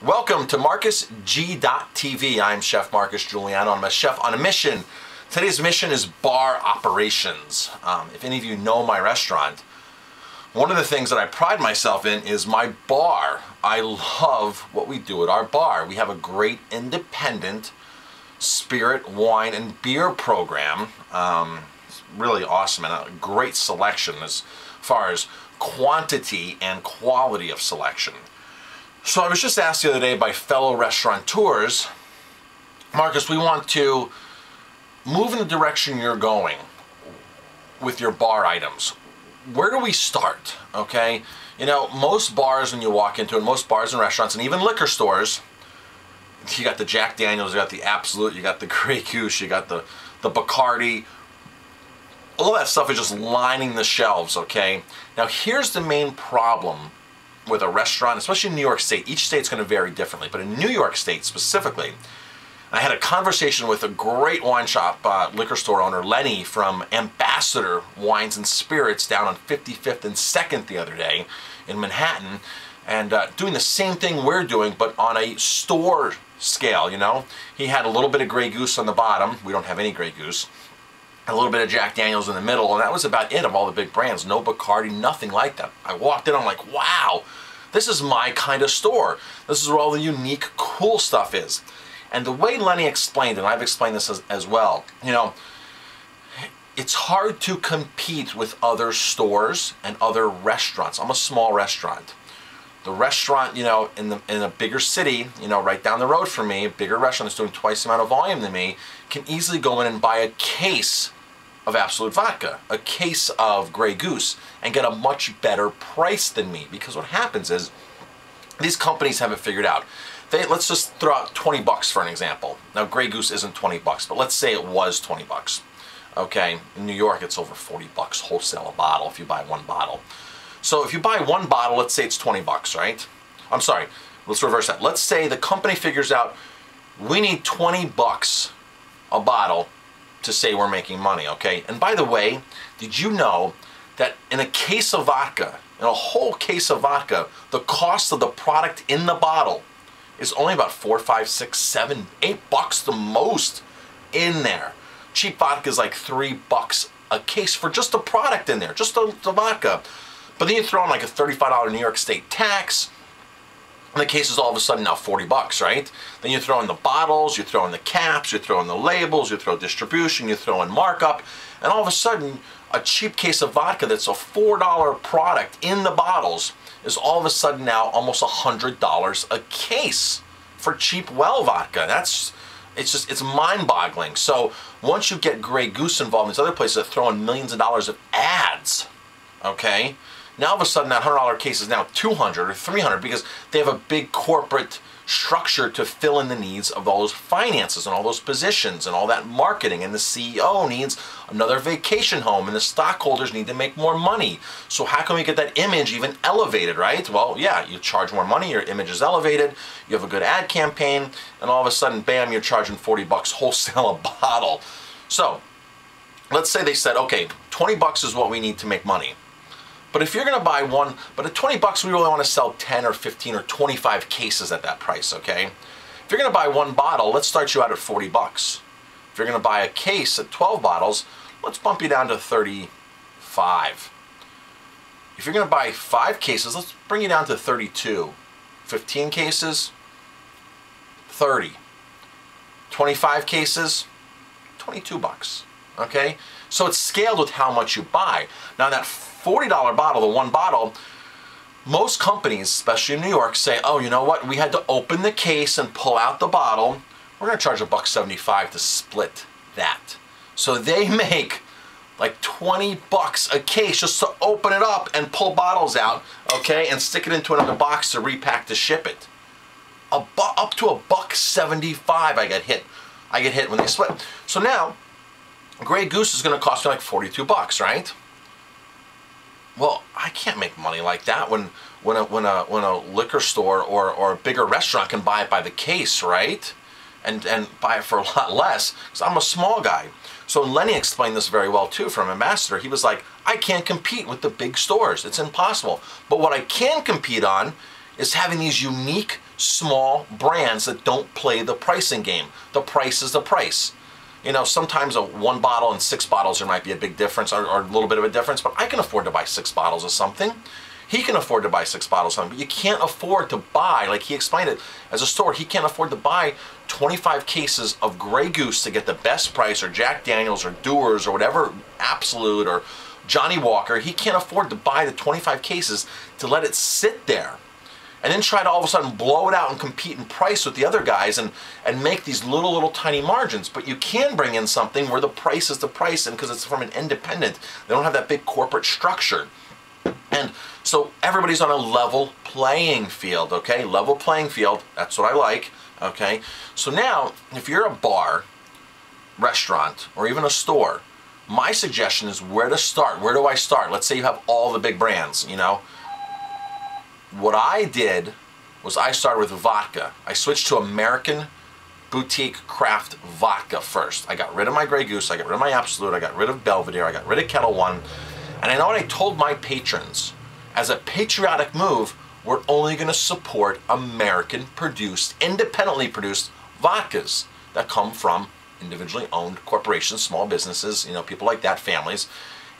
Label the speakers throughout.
Speaker 1: Welcome to MarcusG.TV. I'm Chef Marcus Guiliano. I'm a chef on a mission. Today's mission is bar operations. If any of you know my restaurant, one of the things that I pride myself in is my bar. I love what we do at our bar. We have a great independent spirit, wine, and beer program. It's really awesome and a great selection as far as quantity and quality of selection. So I was just asked the other day by fellow restaurateurs, Marcus, we want to move in the direction you're going with your bar items. Where do we start? Okay, you know, most bars when you walk into it, most bars and restaurants and even liquor stores, you got the Jack Daniels, you got the Absolute, you got the Grey Goose, you got the Bacardi. All that stuff is just lining the shelves, okay? Now here's the main problem with a restaurant, especially in New York State. Each state's going to vary differently, but in New York State specifically, I had a conversation with a great wine shop, liquor store owner, Lenny from Ambassador Wines and Spirits down on 55th and 2nd the other day in Manhattan, and doing the same thing we're doing, but on a store scale, you know? He had a little bit of Grey Goose on the bottom. We don't have any Grey Goose. A little bit of Jack Daniels in the middle, and that was about it of all the big brands. No Bacardi, nothing like that. I walked in, I'm like, wow, this is my kind of store. This is where all the unique, cool stuff is. And the way Lenny explained it, and I've explained this as well, you know, it's hard to compete with other stores and other restaurants. I'm a small restaurant. The restaurant, you know, in a bigger city, you know, right down the road from me, a bigger restaurant that's doing twice the amount of volume than me, can easily go in and buy a case of Absolute Vodka, a case of Grey Goose, and get a much better price than me. Because what happens is, these companies have it figured out. Let's just throw out 20 bucks for an example. Now Grey Goose isn't 20 bucks, but let's say it was 20 bucks. Okay, in New York it's over 40 bucks wholesale a bottle if you buy one bottle. So if you buy one bottle, let's say it's 20 bucks, right? I'm sorry, let's reverse that. Let's say the company figures out we need 20 bucks a bottle to say we're making money, okay? And by the way, did you know that in a case of vodka, in a whole case of vodka, the cost of the product in the bottle is only about 4, 5, 6, 7, 8 bucks the most in there. Cheap vodka is like 3 bucks a case for just the product in there, just the vodka. But then you throw in like a $35 New York State tax, and the case is all of a sudden now 40 bucks, right? Then you throw in the bottles, you throw in the caps, you throw in the labels, you throw distribution, you throw in markup, and all of a sudden, a cheap case of vodka that's a $4 product in the bottles is all of a sudden now almost $100 a case for cheap well vodka. It's mind-boggling. So once you get Grey Goose involved in these other places that throw in millions of dollars of ads, okay? Now all of a sudden that $100 case is now $200 or $300 because they have a big corporate structure to fill in the needs of all those finances and all those positions and all that marketing, and the CEO needs another vacation home and the stockholders need to make more money. So how can we get that image even elevated, right? Well, yeah, you charge more money, your image is elevated, you have a good ad campaign, and all of a sudden, bam, you're charging 40 bucks wholesale a bottle. So let's say they said, okay, 20 bucks is what we need to make money. But if you're going to buy one, but at 20 bucks, we really want to sell 10 or 15 or 25 cases at that price, okay? If you're going to buy one bottle, let's start you out at 40 bucks. If you're going to buy a case at 12 bottles, let's bump you down to 35. If you're going to buy 5 cases, let's bring you down to 32. 15 cases, 30. 25 cases, 22 bucks, okay? So it's scaled with how much you buy. Now that $40 bottle, the one bottle, most companies, especially in New York, say, oh, you know what, we had to open the case and pull out the bottle. We're going to charge $1.75 to split that. So they make like 20 bucks a case just to open it up and pull bottles out, okay, and stick it into another box to repack to ship it. Up to $1.75 I get hit when they split. So now, Grey Goose is going to cost me like 42 bucks, right? Well, I can't make money like that when a liquor store or a bigger restaurant can buy it by the case, right? And buy it for a lot less, because I'm a small guy. So Lenny explained this very well too from Ambassador. He was like, I can't compete with the big stores. It's impossible. But what I can compete on is having these unique small brands that don't play the pricing game. The price is the price. You know, sometimes a 1 bottle and 6 bottles, there might be a big difference or a little bit of a difference, but I can afford to buy 6 bottles of something. He can afford to buy 6 bottles of something, but you can't afford to buy, like he explained it, as a store, he can't afford to buy 25 cases of Grey Goose to get the best price, or Jack Daniels, or Dewar's, or whatever, Absolute, or Johnny Walker. He can't afford to buy the 25 cases to let it sit there and then try to all of a sudden blow it out and compete in price with the other guys and make these little tiny margins. But you can bring in something where the price is the price, and because it's from an independent, they don't have that big corporate structure. And so everybody's on a level playing field, okay? Level playing field, that's what I like, okay? So now, if you're a bar, restaurant, or even a store, my suggestion is where to start. Where do I start? Let's say you have all the big brands, you know? What I did was I started with vodka. I switched to American boutique craft vodka first. I got rid of my Grey Goose, I got rid of my Absolute, I got rid of Belvedere, I got rid of Kettle One. And I know what I told my patrons, as a patriotic move, we're only going to support American produced, independently produced vodkas that come from individually owned corporations, small businesses, you know, people like that, families.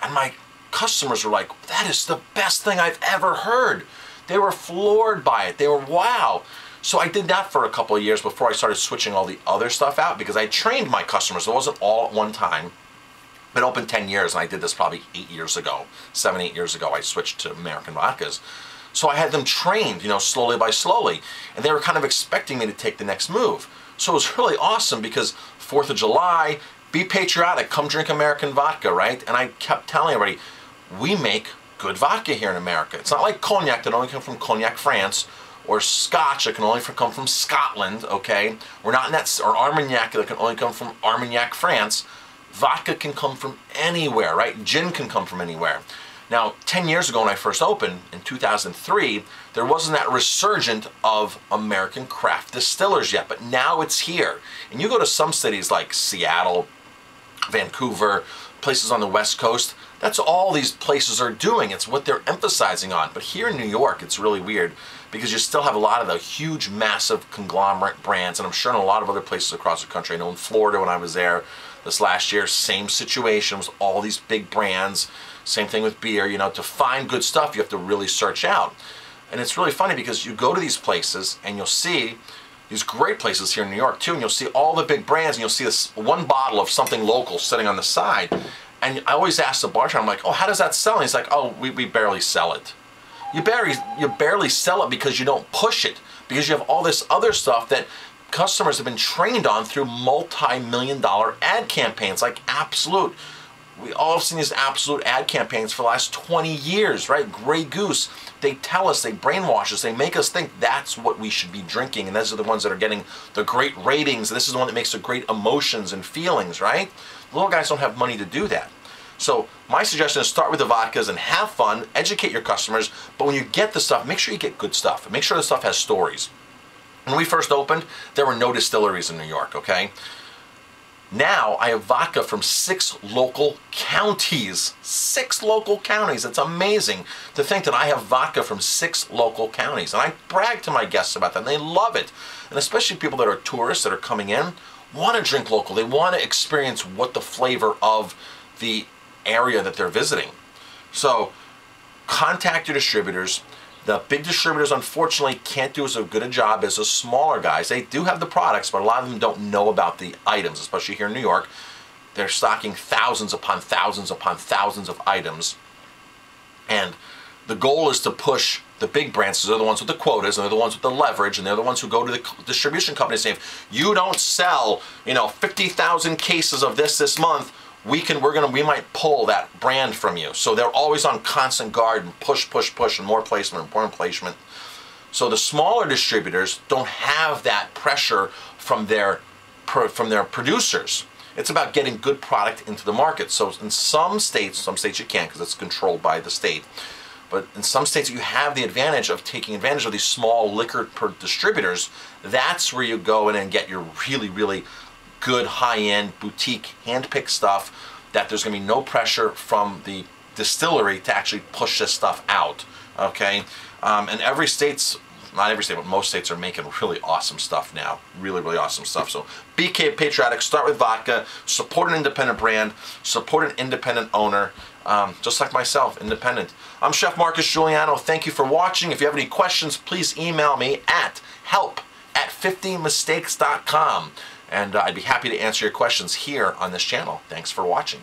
Speaker 1: And my customers were like, that is the best thing I've ever heard. They were floored by it. They were, wow. So I did that for a couple of years before I started switching all the other stuff out, because I trained my customers. It wasn't all at one time. Been open 10 years, and I did this probably 8 years ago, 7, 8 years ago, I switched to American vodkas. So I had them trained, you know, slowly by slowly, and they were kind of expecting me to take the next move. So it was really awesome, because 4th of July, be patriotic, come drink American vodka, right? And I kept telling everybody, we make good vodka here in America. It's not like cognac that only comes from Cognac, France, or Scotch that can only come from Scotland, okay? We're not in that, or Armagnac that can only come from Armagnac, France. Vodka can come from anywhere, right? Gin can come from anywhere. Now, 10 years ago when I first opened, in 2003, there wasn't that resurgent of American craft distillers yet, but now it's here. And you go to some cities like Seattle, Vancouver, places on the West Coast, that's all these places are doing. It's what they're emphasizing on. But here in New York, it's really weird, because you still have a lot of the huge, massive conglomerate brands, and I'm sure in a lot of other places across the country. I know in Florida when I was there this last year, same situation with all these big brands. Same thing with beer. You know, to find good stuff, you have to really search out. And it's really funny, because you go to these places and you'll see these great places here in New York too, and you'll see all the big brands, and you'll see this one bottle of something local sitting on the side. And I always ask the bartender, I'm like, oh, how does that sell? And he's like, oh, we barely sell it. You barely sell it because you don't push it, because you have all this other stuff that customers have been trained on through multi-million-dollar ad campaigns like Absolute. We all have seen these Absolute ad campaigns for the last 20 years, right? Grey Goose. They tell us, they brainwash us, they make us think that's what we should be drinking, and those are the ones that are getting the great ratings, and this is the one that makes the great emotions and feelings, right? Little guys don't have money to do that. So my suggestion is start with the vodkas and have fun, educate your customers, but when you get the stuff, make sure you get good stuff. Make sure the stuff has stories. When we first opened, there were no distilleries in New York, okay? Now I have vodka from 6 local counties. 6 local counties. It's amazing to think that I have vodka from 6 local counties. And I brag to my guests about that, and they love it. And especially people that are tourists that are coming in want to drink local. They want to experience what the flavor of the area that they're visiting. So contact your distributors. The big distributors, unfortunately, can't do as good a job as the smaller guys. They do have the products, but a lot of them don't know about the items, especially here in New York. They're stocking thousands upon thousands upon thousands of items. And the goal is to push the big brands, because they're the ones with the quotas, and they're the ones with the leverage, and they're the ones who go to the distribution companies saying, if you don't sell, 50,000 cases of this month, we might pull that brand from you. So they're always on constant guard and push, and more placement. So the smaller distributors don't have that pressure from their producers. It's about getting good product into the market. So in some states you can't, because it's controlled by the state. But in some states you have the advantage of taking advantage of these small liquor distributors. That's where you go in and get your really, really good high-end boutique hand-picked stuff that there's going to be no pressure from the distillery to actually push this stuff out, okay? And every state's not every state, but most states are making really awesome stuff now. Really, really awesome stuff. So be patriotic, start with vodka, support an independent brand, support an independent owner, just like myself, independent. I'm Chef Marcus Guiliano. Thank you for watching. If you have any questions, please email me at help@50mistakes.com. And I'd be happy to answer your questions here on this channel. Thanks for watching.